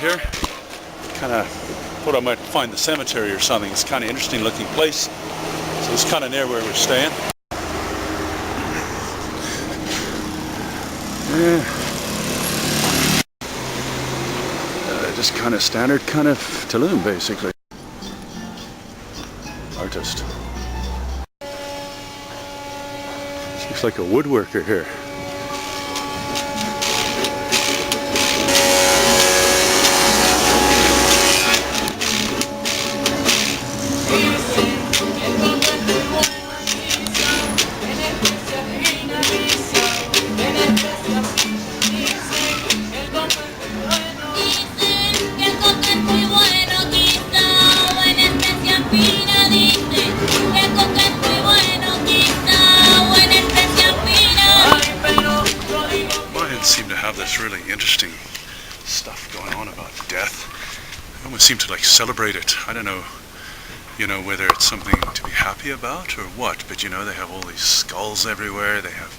here. Kind of thought I might find the cemetery or something. It's kind of interesting looking place. So it's kind of near where we're staying. Yeah. Just kind of standard kind of Tulum basically. Artist. Looks like a woodworker here. Seem to have this really interesting stuff going on about death. They almost seem to like celebrate it. I don't know, you know, whether it's something to be happy about or what, but you know, they have all these skulls everywhere. They have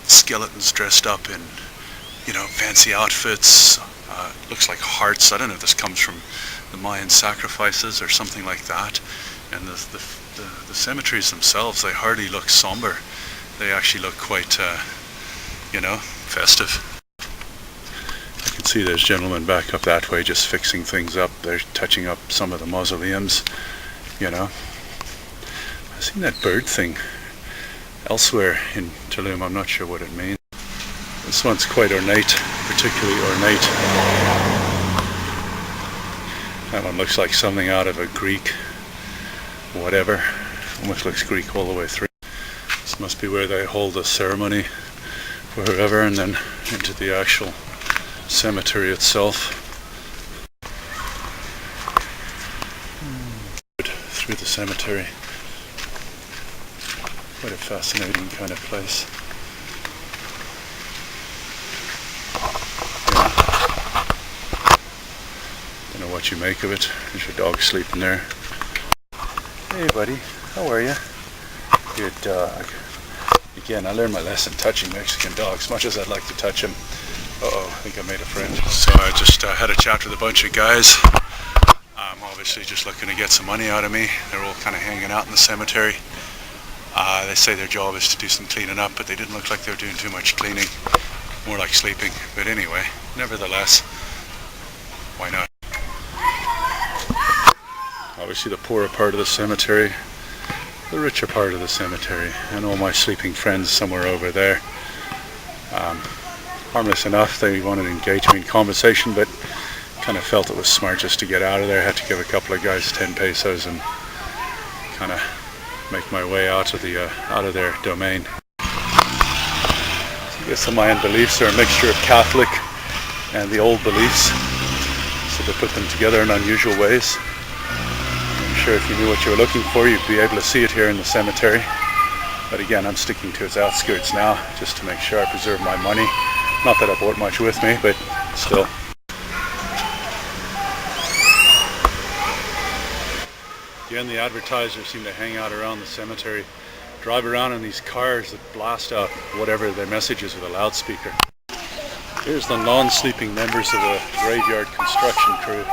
skeletons dressed up in, you know, fancy outfits. Looks like hearts. I don't know if this comes from the Mayan sacrifices or something like that. And the cemeteries themselves, they hardly look somber. They actually look quite you know, festive. I can see there's gentlemen back up that way just fixing things up. They're touching up some of the mausoleums, you know. I've seen that bird thing elsewhere in Tulum. I'm not sure what it means. This one's quite ornate, particularly ornate. That one looks like something out of a Greek whatever. Almost looks Greek all the way through. This must be where they hold the ceremony wherever, and then into the actual cemetery itself. Through the cemetery. Quite a fascinating kind of place. Yeah. Don't know what you make of it. There's your dog sleeping there. Hey buddy, how are you? Good dog. Again, I learned my lesson touching Mexican dogs, much as I'd like to touch them. Uh-oh, I think I made a friend. So I just had a chat with a bunch of guys. Obviously just looking to get some money out of me. They're all kind of hanging out in the cemetery. They say their job is to do some cleaning up, but they didn't look like they were doing too much cleaning. More like sleeping. But anyway, nevertheless, why not? Obviously the poorer part of the cemetery. The richer part of the cemetery, and all my sleeping friends somewhere over there. Harmless enough, they wanted to engage me in conversation, but kind of felt it was smart just to get out of there. I had to give a couple of guys 10 pesos and kind of make my way out of their domain. I guess the Mayan beliefs are a mixture of Catholic and the old beliefs, so they put them together in unusual ways. Sure, if you knew what you were looking for, you'd be able to see it here in the cemetery. But again, I'm sticking to its outskirts now, just to make sure I preserve my money. Not that I brought much with me, but still. Again, the advertisers seem to hang out around the cemetery, drive around in these cars that blast out whatever their message is with a loudspeaker. Here's the non-sleeping members of the graveyard construction crew.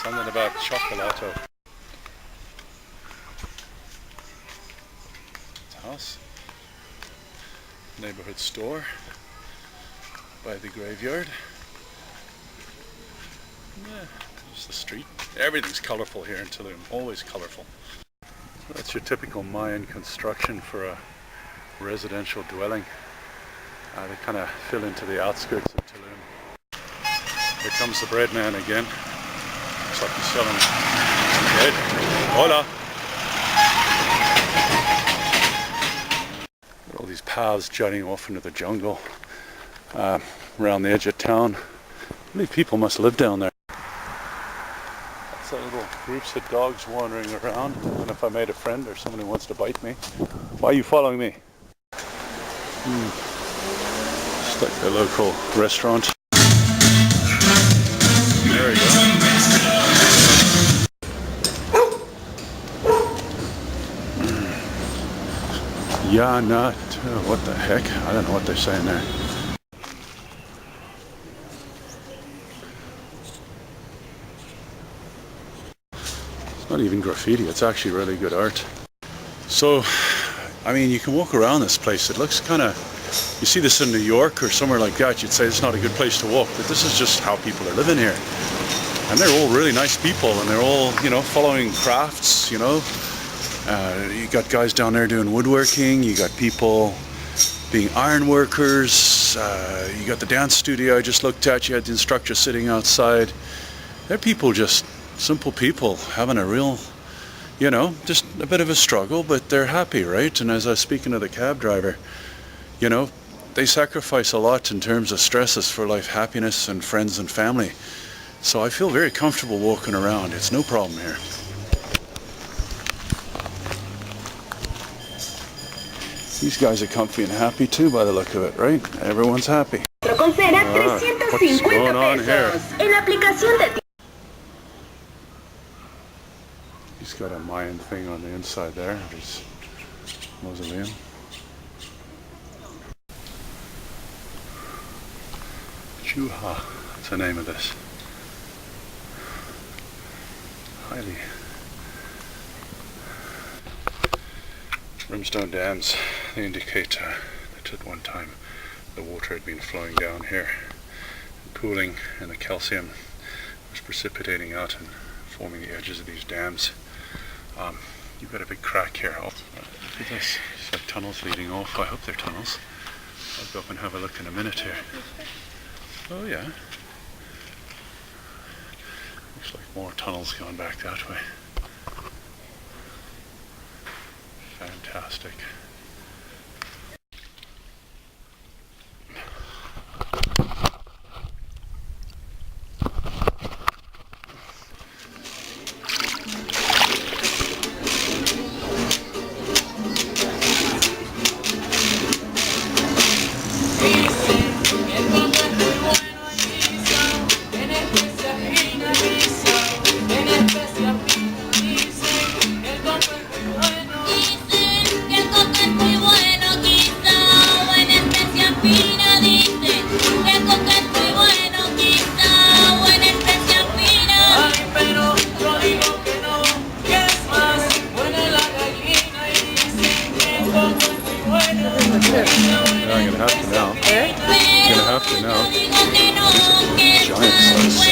Something about chocolato. House. Neighborhood store by the graveyard. Yeah, there's the street. Everything's colorful here in Tulum, always colorful. So that's your typical Mayan construction for a residential dwelling. They kind of fill into the outskirts of Tulum. Here comes the bread man again. Looks like he's selling bread. Hola! All these paths jutting off into the jungle around the edge of town. I believe people must live down there. That's a little groups of dogs wandering around. I don't know if I made a friend or someone who wants to bite me. Why are you following me? Just like the local restaurant. There we go. Yeah, not. What the heck? I don't know what they're saying there. It's not even graffiti. It's actually really good art. So, I mean, you can walk around this place. It looks kind of, you see this in New York or somewhere like that, you'd say it's not a good place to walk, but this is just how people are living here. And they're all really nice people, and they're all, you know, following crafts, you know. You got guys down there doing woodworking, you got people being iron workers, you got the dance studio I just looked at, you had the instructor sitting outside. They're people, just simple people, having a real, you know, just a bit of a struggle, but they're happy, right? And as I was speaking to the cab driver, you know, they sacrifice a lot in terms of stresses for life, happiness and friends and family. So I feel very comfortable walking around. It's no problem here. These guys are comfy and happy too by the look of it, right? Everyone's happy. What's going on here? He's got a Mayan thing on the inside there. There's mausoleum. Chuha, that's the name of this. Highly. Brimstone dams, they indicate that at one time the water had been flowing down here, and cooling, and the calcium was precipitating out and forming the edges of these dams. You've got a big crack here. Oh, look at this. It's like tunnels leading off. I hope they're tunnels. I'll go up and have a look in a minute here. Oh yeah. Looks like more tunnels going back that way. Fantastic. Gonna have to now. These are giant size.